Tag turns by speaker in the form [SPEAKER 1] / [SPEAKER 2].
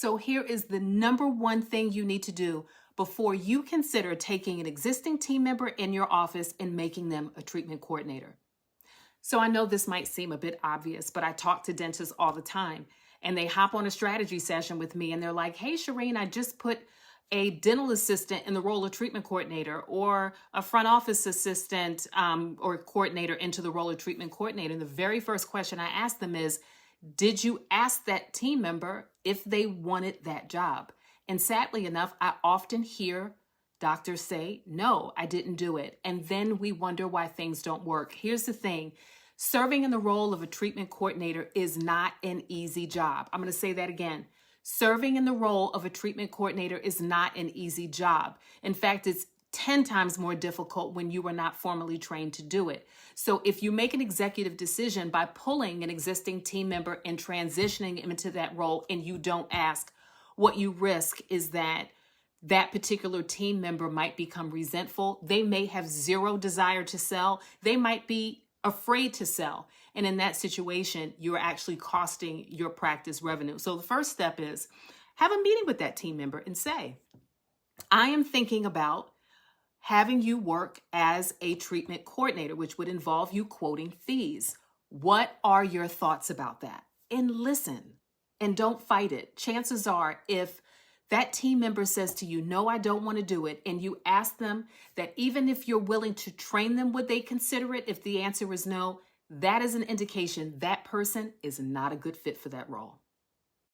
[SPEAKER 1] So here is the number one thing you need to do before you consider taking an existing team member in your office and making them a treatment coordinator. So I know this might seem a bit obvious, but I talk to dentists all the time and they hop on a strategy session with me and they're like, hey, Shireen, I just put a dental assistant in the role of treatment coordinator or a front office assistant or coordinator into the role of treatment coordinator. And the very first question I ask them is, did you ask that team member if they wanted that job? And sadly enough, I often hear doctors say, no, I didn't do it. And then we wonder why things don't work. Here's the thing. Serving in the role of a treatment coordinator is not an easy job. I'm going to say that again. Serving in the role of a treatment coordinator is not an easy job. In fact, it's 10 times more difficult when you are not formally trained to do it. So if you make an executive decision by pulling an existing team member and transitioning him into that role and you don't ask, what you risk is that that particular team member might become resentful. They may have zero desire to sell. They might be afraid to sell. And in that situation, you're actually costing your practice revenue. So the first step is have a meeting with that team member and say, I am thinking about having you work as a treatment coordinator, which would involve you quoting fees. What are your thoughts about that? And listen and don't fight it. Chances are if that team member says to you, no, I don't want to do it, and you ask them that even if you're willing to train them, would they consider it? If the answer is no, that is an indication that person is not a good fit for that role.